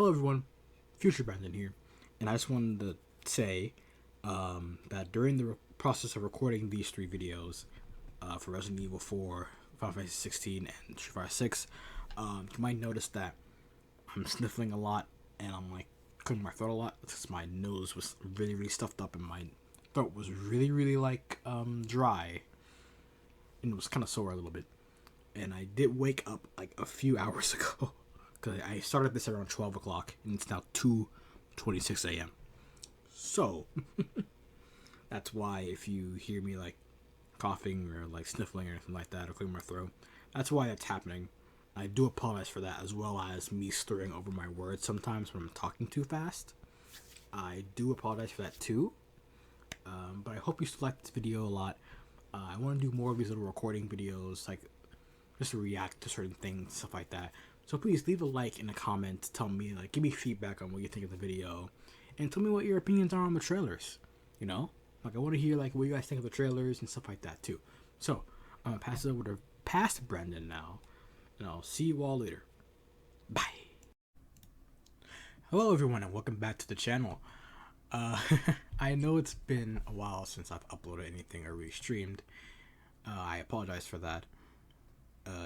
Hello everyone, Future Brandon here, and I just wanted to say that during the process of recording these three videos for Resident Evil 4, Final Fantasy 16, and Street Fighter 6, you might notice that I'm sniffling a lot and I'm like clearing my throat a lot because my nose was really stuffed up and my throat was really dry and it was kind of sore a little bit. And I did wake up like a few hours ago. Because I started this around 12 o'clock, and it's now 2:26 a.m. So, that's why if you hear me, like, coughing or, like, sniffling or anything like that, or clearing my throat, that's why that's happening. I do apologize for that, as well as me slurring over my words sometimes when I'm talking too fast. I do apologize for that, too. But I hope you still like this video a lot. I want to do more of these little recording videos, like, just to react to certain things, stuff like that. So please leave a like and a comment. Tell me, like, give me feedback on what you think of the video, and tell me what your opinions are on the trailers. You know, like I want to hear like what you guys think of the trailers and stuff like that too. So I'm gonna pass it over to past Brendan now, and I'll see you all later. Bye. Hello everyone, and welcome back to the channel. I know it's been a while since I've uploaded anything or re-streamed. I apologize for that.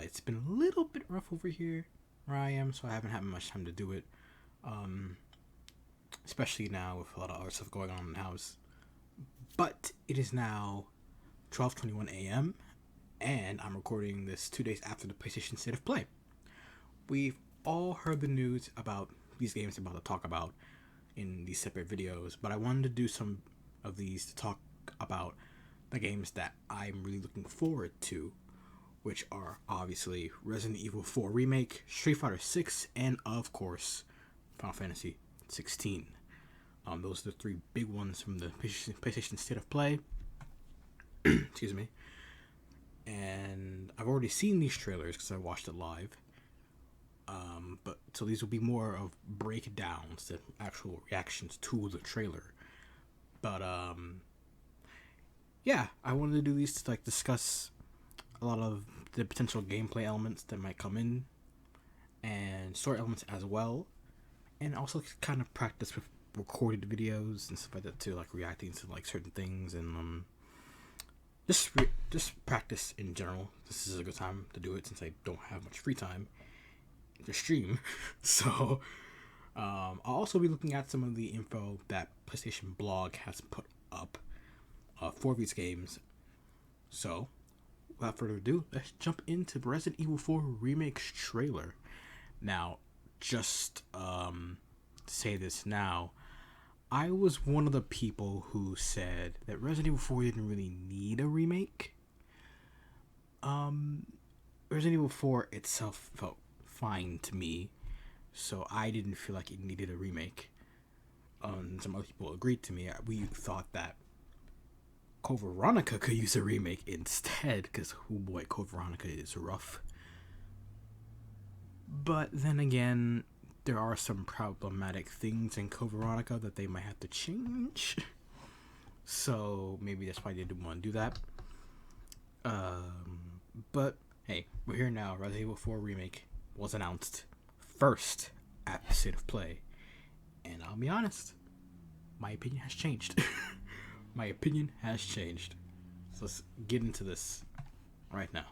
It's been a little bit rough over here where I am, so I haven't had much time to do it. Especially now with a lot of other stuff going on in the house. But it is now 12:21 a.m. and I'm recording this 2 days after the PlayStation State of Play. We've all heard the news about these games I'm about to talk about in these separate videos, but I wanted to do some of these to talk about the games that I'm really looking forward to, which are obviously Resident Evil 4 Remake, Street Fighter 6, and of course, Final Fantasy 16. Those are the three big ones from the PlayStation State of Play. Excuse me. And I've already seen these trailers because I watched it live. But so these will be more of breakdowns than actual reactions to the trailer. But yeah, I wanted to do these to like discuss a lot of the potential gameplay elements that might come in, and story elements as well, and also kind of practice with recorded videos and stuff like that too, like reacting to like certain things, and just practice in general. This is a good time to do it since I don't have much free time to stream. So I'll also be looking at some of the info that PlayStation Blog has put up for these games. So without further ado, let's jump into Resident Evil 4 Remake's trailer. Now, just say this now, I was one of the people who said that Resident Evil 4 didn't really need a remake. Resident Evil 4 itself felt fine to me, so I didn't feel like it needed a remake. Some other people agreed to me. We thought that Code Veronica could use a remake instead, because oh boy, Code Veronica is rough. But then again, there are some problematic things in Code Veronica that they might have to change. So maybe that's why they didn't want to do that. But hey, we're here now. Resident Evil 4 Remake was announced first at the State of Play. And I'll be honest, my opinion has changed. My opinion has changed. So let's get into this right now.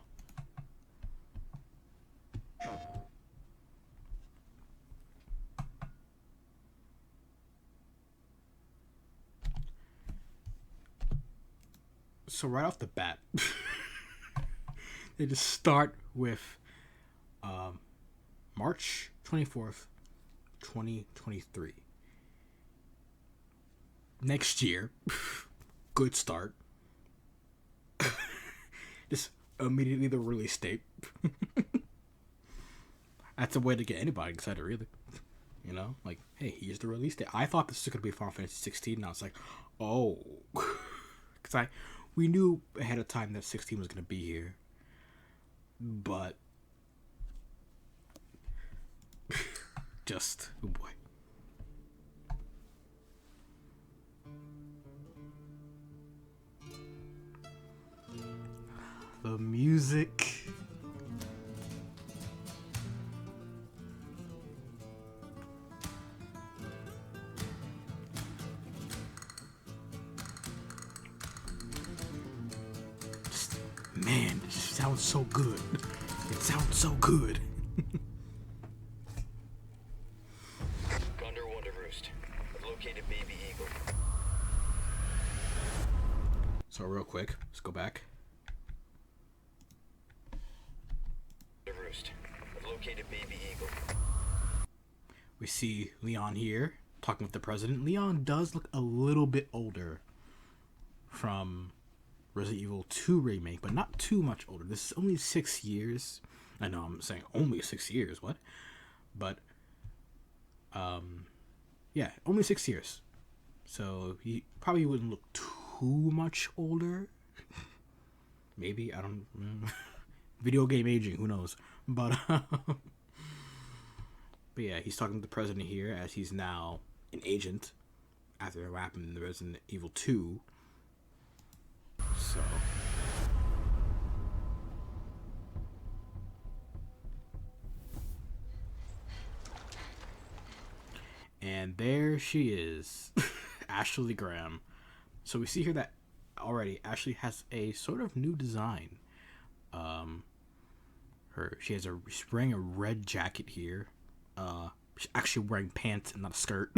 So right off the bat, they just start with March 24th, 2023. Next year. Good start. Just immediately the release date. That's a way to get anybody excited, really. You know, like, hey, here's the release date. I thought this was gonna be Final Fantasy 16. Now it's like, oh, because we knew ahead of time that 16 was gonna be here, but just oh boy. The music. sounds so good. It sounds so good. Condor 1 to Roost. I've located Baby Eagle. So real quick, let's go back. To Roost. I've located Baby Eagle. We see Leon here talking with the president. Leon does look a little bit older from Resident Evil 2 Remake, but not too much older. This is only 6 years. I know I'm saying only 6 years, what? But, yeah, only 6 years. So he probably wouldn't look too much older. Maybe, I don't know. Video game aging, who knows? But yeah, he's talking to the president here as he's now an agent after what happened in the Resident Evil 2. So and there she is. Ashley Graham. So we see here that already Ashley has a sort of new design. She's wearing a red jacket here. She's actually wearing pants and not a skirt,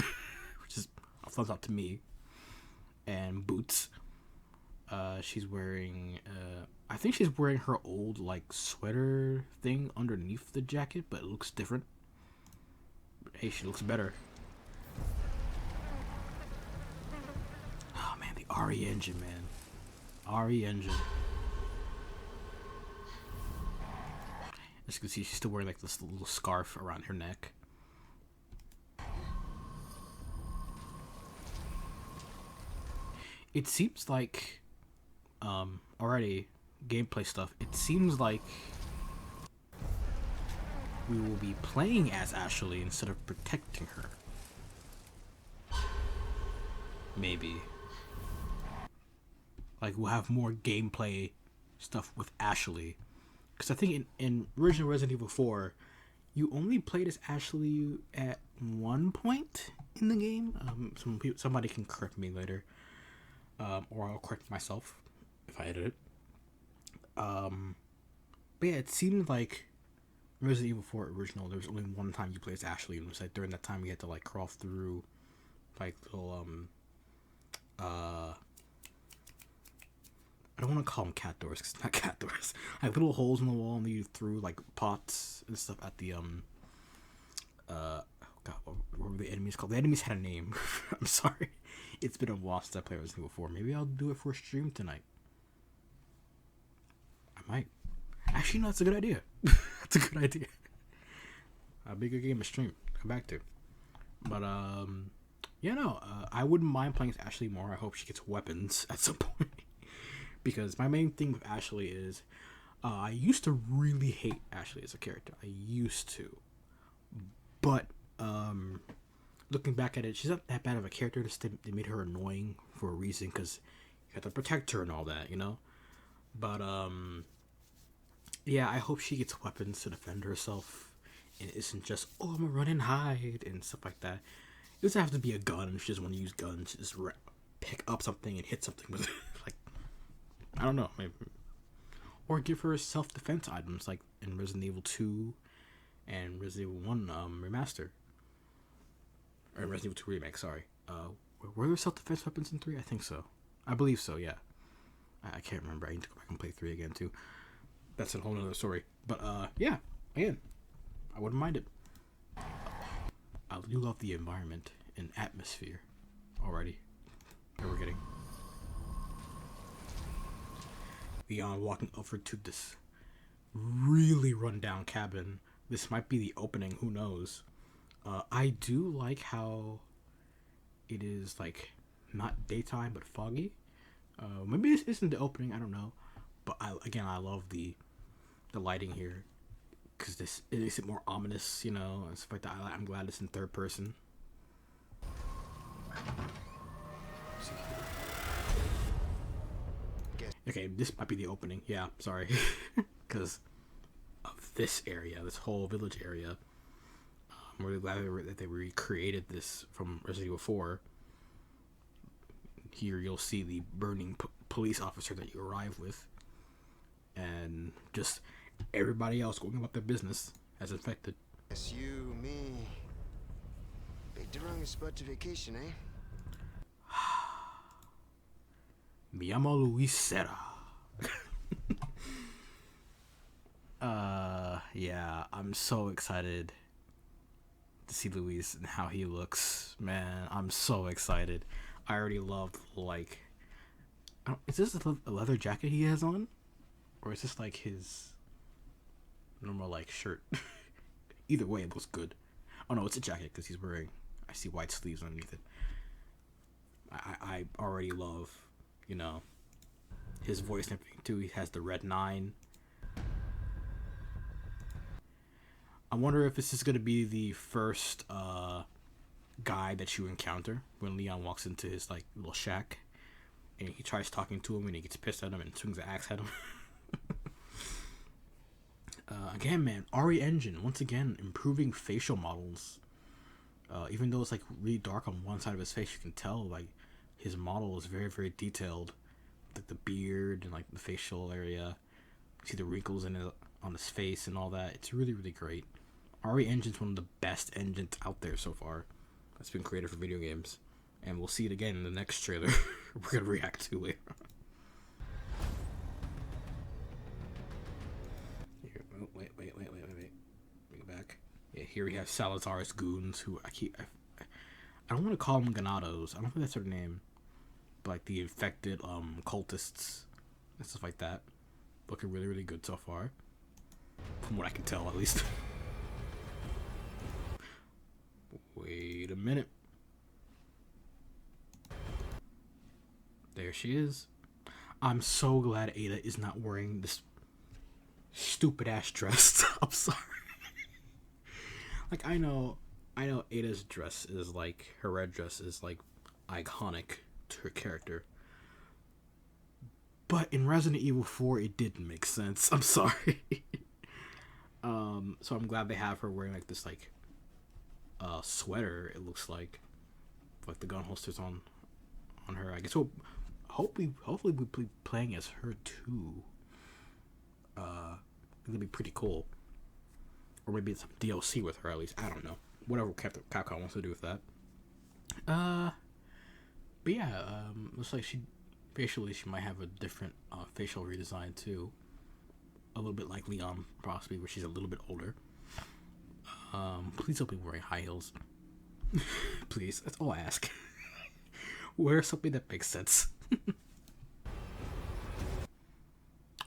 which is a thumbs up to me. And boots. She's wearing I think she's wearing her old like sweater thing underneath the jacket, but it looks different. Hey, she looks better. Oh man, the RE engine, man. RE engine. As you can see, she's still wearing like this little scarf around her neck. It seems like already gameplay stuff. It seems like we will be playing as Ashley instead of protecting her. Maybe. Like we'll have more gameplay stuff with Ashley. Because I think in original Resident Evil 4, you only played as Ashley at one point in the game. Somebody can correct me later. Or I'll correct myself if I edit it. But yeah, it seemed like Resident Evil 4 original, there was only one time you played as Ashley, and it was like during that time you had to like crawl through like little I don't want to call them cat doors because it's not cat doors. Like little holes in the wall, and you threw like pots and stuff at the God, what were the enemies called? The enemies had a name. I'm sorry. It's been a while since I played Resident Evil 4. Maybe I'll do it for a stream tonight. I might. Actually, no, that's a good idea. That's a good idea. A bigger game to stream. Come back to. But, yeah, no. I wouldn't mind playing as Ashley more. I hope she gets weapons at some point. Because my main thing with Ashley is I used to really hate Ashley as a character. I used to. But, looking back at it, she's not that bad of a character. They made her annoying for a reason, because you have to protect her and all that, you know? But, yeah, I hope she gets weapons to defend herself, and it isn't just, oh, I'm gonna run and hide, and stuff like that. It doesn't have to be a gun. She doesn't want to use guns. She just pick up something and hit something with it. Like, I don't know. Maybe. Or give her self-defense items, like in Resident Evil 2 and Resident Evil 1 Remaster. Or Resident Evil 2 Remake, sorry. Were there self-defense weapons in 3? I think so. I believe so, yeah. I can't remember. I need to go back and play 3 again, too. That's a whole other story. But, yeah. Again, I wouldn't mind it. I do love the environment and atmosphere already that we're getting. Leon walking over to this really run-down cabin. This might be the opening, who knows. I do like how it is, like, not daytime, but foggy. Maybe this isn't the opening, I don't know. But, I love the lighting here. Because this it makes it more ominous, you know, and stuff like that. I'm glad it's in third person. Okay, this might be the opening. Yeah, sorry. Because of this area, this whole village area. I'm really glad that they recreated this from Resident Evil 4. Here you'll see the burning police officer that you arrive with. and just everybody else going about their business as infected. It's you, me. Picked the wrongest spot to vacation, eh? Mi llamo Luis Serra. Yeah, I'm so excited to see Luis and how he looks. Man, I'm so excited. I already love, like, is this a leather jacket he has on? Or is this like his normal, like, shirt? Either way, it looks good. Oh no, it's a jacket because he's wearing, I see white sleeves underneath it. I already love, you know, his voice and everything too. He has the red 9. I wonder if this is going to be the first guy that you encounter when Leon walks into his, like, little shack and he tries talking to him and he gets pissed at him and swings the axe at him. Again, man, RE Engine once again improving facial models. Even though it's like really dark on one side of his face, you can tell like his model is very, very detailed, like the beard and like the facial area. You see the wrinkles in it on his face and all that. It's really, really great. RE Engine's one of the best engines out there so far that's been created for video games, and we'll see it again in the next trailer we're gonna react to later. Wait. Bring it back. Yeah, here we have Salazar's goons, who I don't want to call them Ganados. I don't think that's their name. But like the infected cultists and stuff like that. Looking really, really good so far. From what I can tell, at least. Wait a minute. There she is. I'm so glad Ada is not wearing this stupid ass dress. I'm sorry. Like, I know Ada's dress is like, her red dress is like iconic to her character. But in Resident Evil 4, it didn't make sense. I'm sorry. So I'm glad they have her wearing like this like sweater. It looks like the gun holsters on her. I guess we'll hopefully we'll be playing as her too. It'll be pretty cool. Or maybe it's some DLC with her at least. I don't know. Whatever Capcom wants to do with that. But yeah, looks like she might have a different facial redesign too. A little bit like Leon, possibly, where she's a little bit older. Please don't be wearing high heels. Please, that's all I ask. Wear something that makes sense.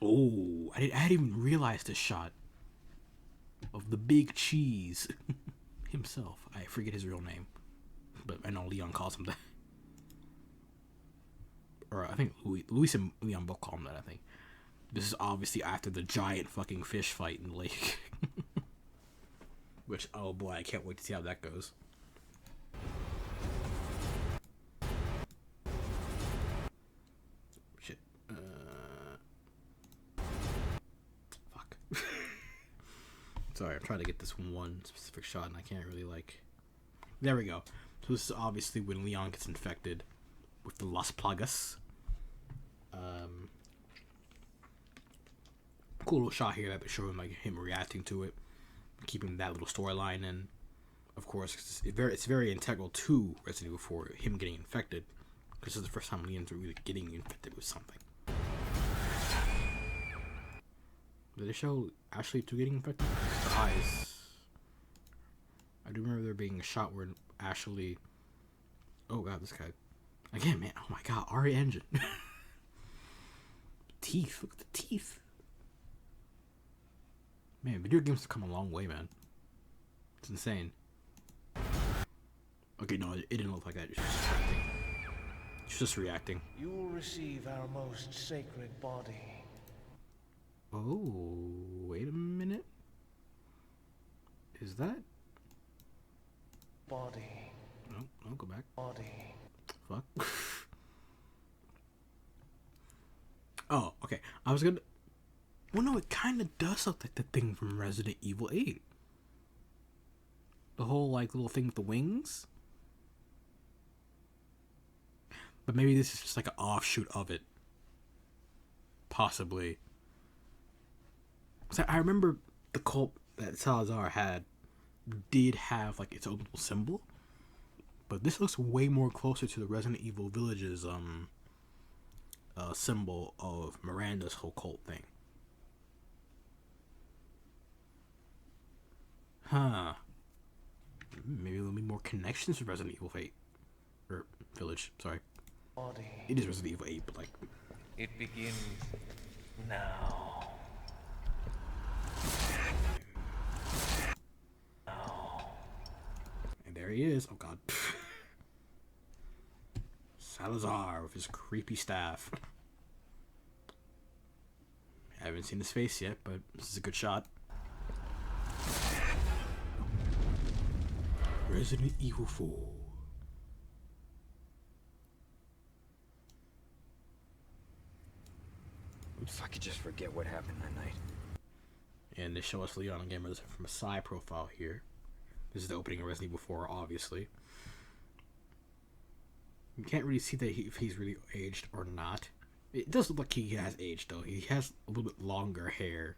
Oh, I hadn't even realized this shot of the big cheese himself. I forget his real name, but I know Leon calls him that. Or I think Luis and Leon both call him that, I think. This is obviously after the giant fucking fish fight in the lake. Which, oh boy, I can't wait to see how that goes. Shit. Fuck. Sorry, I'm trying to get this one specific shot and I can't really like... There we go. So this is obviously when Leon gets infected with the Las Plagas. Cool little shot here that they're showing like him reacting to it, keeping that little storyline in. Of course, it's very integral to Resident Evil 4, him getting infected, because this is the first time Leon's really getting infected with something. Did they show Ashley 2 getting infected? Her eyes. I do remember there being a shot where Ashley... Oh god, this guy. Again, man, oh my god, RE Engine. Teeth, look at the teeth. Man, video games have come a long way, man. It's insane. Okay, no, it didn't look like that. It's just reacting. You will receive our most sacred body. Oh, wait a minute. Is that? Body. No, I'll go back. Body. Fuck. Oh, okay. I was gonna... Well, no, it kind of does look like the thing from Resident Evil 8. The whole, like, little thing with the wings. But maybe this is just like an offshoot of it. Possibly. So I remember the cult that Salazar did have like its own little symbol, but this looks way more closer to the Resident Evil Village's symbol of Miranda's whole cult thing. Huh. Maybe there'll be more connections to Resident Evil 8. Or Village, sorry. Body. It is Resident Evil 8, but like... It begins now. And there he is. Oh god. Salazar with his creepy staff. I haven't seen his face yet, but this is a good shot. Resident Evil 4. If I could just forget what happened that night. And they show us Leon again from a side profile here. This is the opening of Resident Evil 4, obviously. You can't really see that if he's really aged or not. It does look like he has aged, though. He has a little bit longer hair.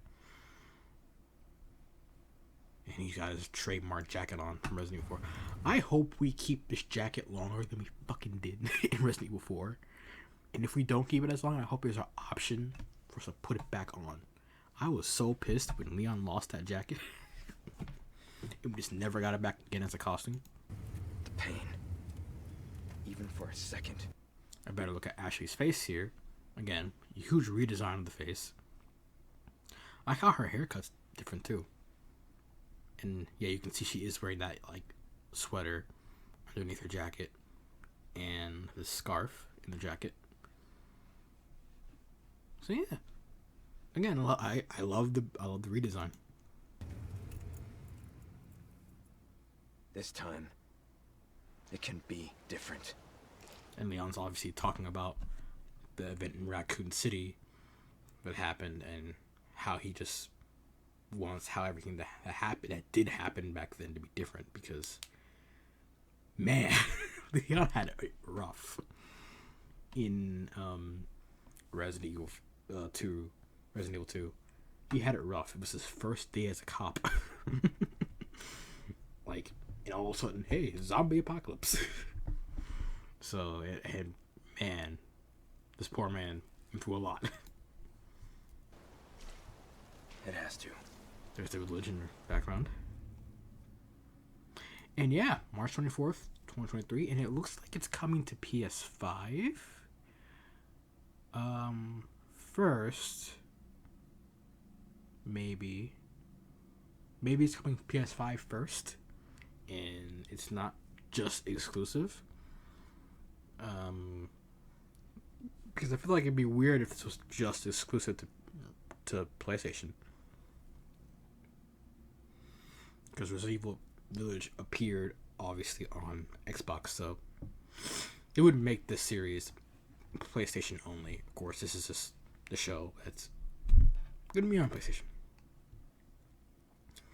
And he's got his trademark jacket on from Resident Evil 4. I hope we keep this jacket longer than we fucking did in Resident Evil 4. And if we don't keep it as long, I hope there's an option for us to put it back on. I was so pissed when Leon lost that jacket. And we just never got it back again as a costume. The pain. Even for a second. I better look at Ashley's face here. Again, huge redesign of the face. I like how her haircut's different too. And yeah, you can see she is wearing that like sweater underneath her jacket and the scarf in the jacket. So yeah, again, I love the redesign. This time, it can be different. And Leon's obviously talking about the event in Raccoon City that happened and how he just wants how everything that did happen back then to be different, because man, Leon had it rough in Resident Evil 2. Resident Evil 2, he had it rough. It was his first day as a cop. Like, and all of a sudden, hey, zombie apocalypse. So, and man, this poor man went through a lot. It has to. There's the religion background. And yeah, March 24th, 2023, and it looks like it's coming to PS5. First, maybe it's coming to PS5 first, and it's not just exclusive. Because I feel like it'd be weird if this was just exclusive to PlayStation. Because Resident Evil Village appeared obviously on Xbox, so it would make this series PlayStation only. Of course, this is just the show that's gonna be on PlayStation.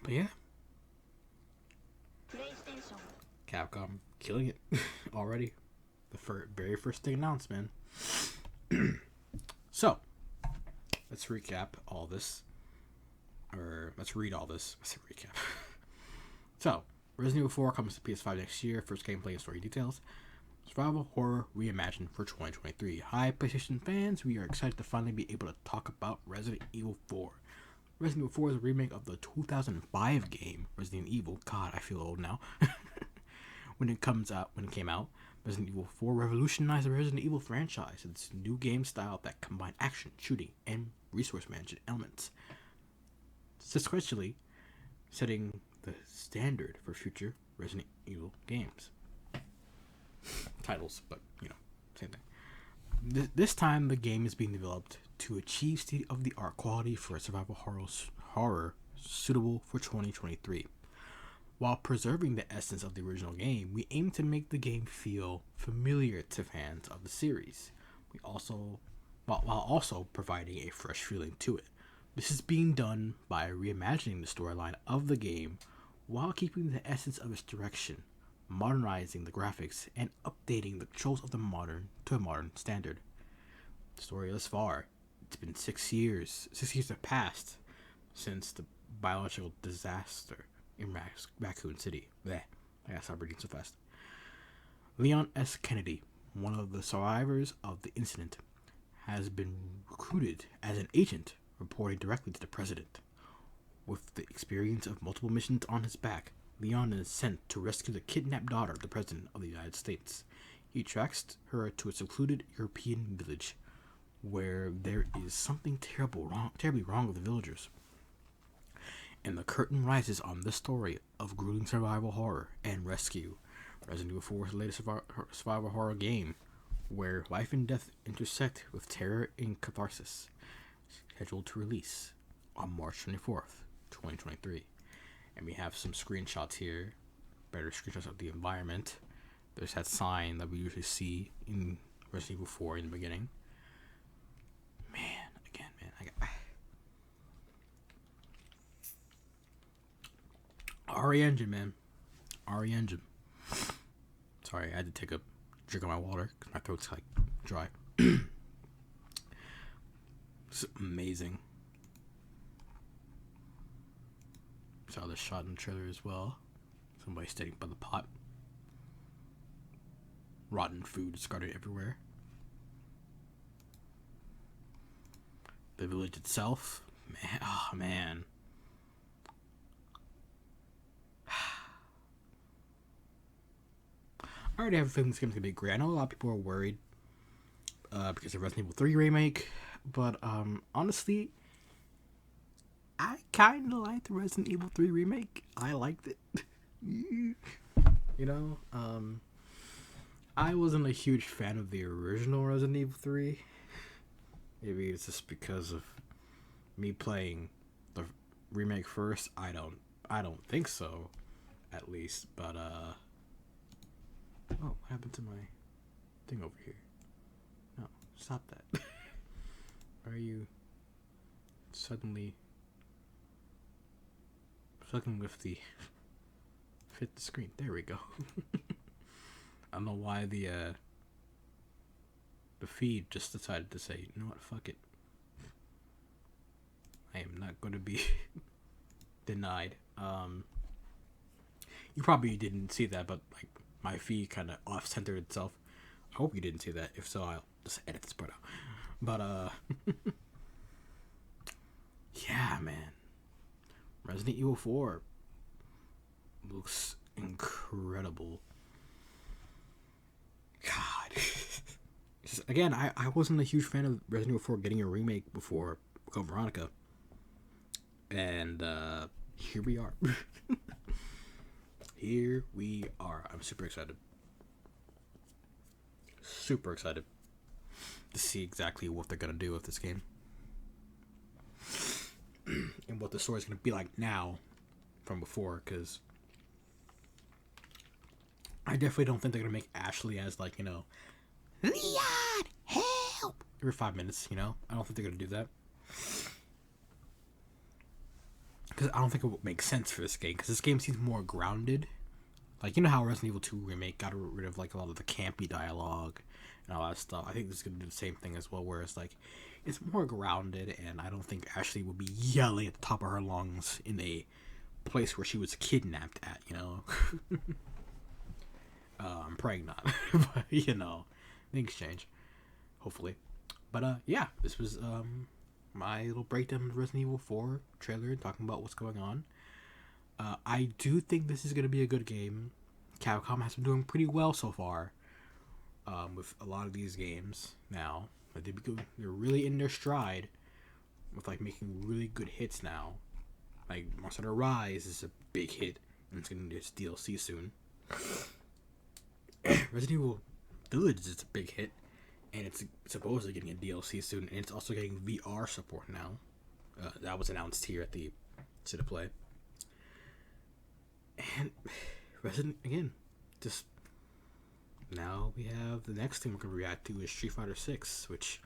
But yeah, Capcom killing it already. The very first thing announced, man. So let's recap all this, or let's read all this. I said recap. So, Resident Evil 4 comes to PS5 next year. First gameplay and story details. Survival horror reimagined for 2023. Hi, PlayStation fans. We are excited to finally be able to talk about Resident Evil 4. Resident Evil 4 is a remake of the 2005 game Resident Evil. God, I feel old now. When it came out, Resident Evil 4 revolutionized the Resident Evil franchise with its new game style that combined action, shooting, and resource management elements, sequentially setting the standard for future Resident Evil games. Titles, but same thing. This time, the game is being developed to achieve state-of-the-art quality for a survival horror suitable for 2023. While preserving the essence of the original game, we aim to make the game feel familiar to fans of the series. While also providing a fresh feeling to it. This is being done by reimagining the storyline of the game while keeping the essence of its direction, modernizing the graphics, and updating the controls of the to a modern standard. The story thus far, it's been 6 years. 6 years have passed since the biological disaster in Raccoon City. Bleh, I gotta stop reading so fast. Leon S. Kennedy, one of the survivors of the incident, has been recruited as an agent reporting directly to the president. With the experience of multiple missions on his back, Leon is sent to rescue the kidnapped daughter of the President of the United States. He tracks her to a secluded European village where there is something terribly wrong with the villagers. And the curtain rises on this story of grueling survival horror and rescue. Resident Evil 4 is the latest survival horror game where life and death intersect with terror and catharsis. Scheduled to release on March 24th, 2023. And we have some screenshots here. Better screenshots of the environment. There's that sign that we usually see in Resident Evil 4 in the beginning. RE Engine, man. RE Engine. Sorry, I had to take a drink of my water because my throat's like dry. It's amazing. Saw this shot in the trailer as well. Somebody standing by the pot. Rotten food discarded everywhere. The village itself, man. Oh man. I already have a feeling this game's gonna be great. I know a lot of people are worried because of Resident Evil 3 Remake, but honestly, I kind of liked the Resident Evil 3 Remake. I liked it. I wasn't a huge fan of the original Resident Evil 3. Maybe it's just because of me playing the remake first. I don't think so, at least. But oh, what happened to my thing over here? No, stop that. Why are you suddenly fucking with the fit the screen? There we go. I don't know why the feed just decided to say, you know what, fuck it. I am not going to be denied. You probably didn't see that, but like my feed kind of off-centered itself. I hope you didn't see that. If so, I'll just edit this part out. But yeah, man. Resident Evil 4 looks incredible. God. Again, I wasn't a huge fan of Resident Evil 4 getting a remake before Code Veronica. And here we are. Here we are. I'm super excited. Super excited to see exactly what they're going to do with this game. And what the story's going to be like now from before, because I definitely don't think they're going to make Ashley as, like, you know, Leon, help! Every 5 minutes, you know? I don't think they're going to do that. Because I don't think it would make sense for this game. Because this game seems more grounded. Like, you know how Resident Evil 2 Remake got rid of, like, a lot of the campy dialogue and all that stuff. I think this is going to do the same thing as well, where it's, like, it's more grounded, and I don't think Ashley would be yelling at the top of her lungs in a place where she was kidnapped at, you know? I'm praying not. But, you know, things change. Hopefully. But, yeah, this was, my little breakdown of Resident Evil 4 trailer, talking about what's going on. I do think this is going to be a good game. Capcom has been doing pretty well so far with a lot of these games now. But they're really in their stride with, like, making really good hits now. Like, Monster Hunter Rise is a big hit, and it's going to get its DLC soon. Resident Evil Village is a big hit, and it's supposedly getting a DLC soon, and it's also getting VR support now. That was announced here at the State of Play. And Resident, again, just now we have the next thing we're going to react to is Street Fighter 6, which,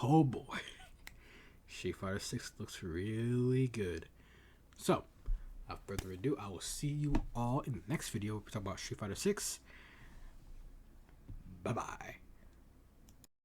oh boy, Street Fighter 6 looks really good. So, without further ado, I will see you all in the next video. We talk about Street Fighter 6.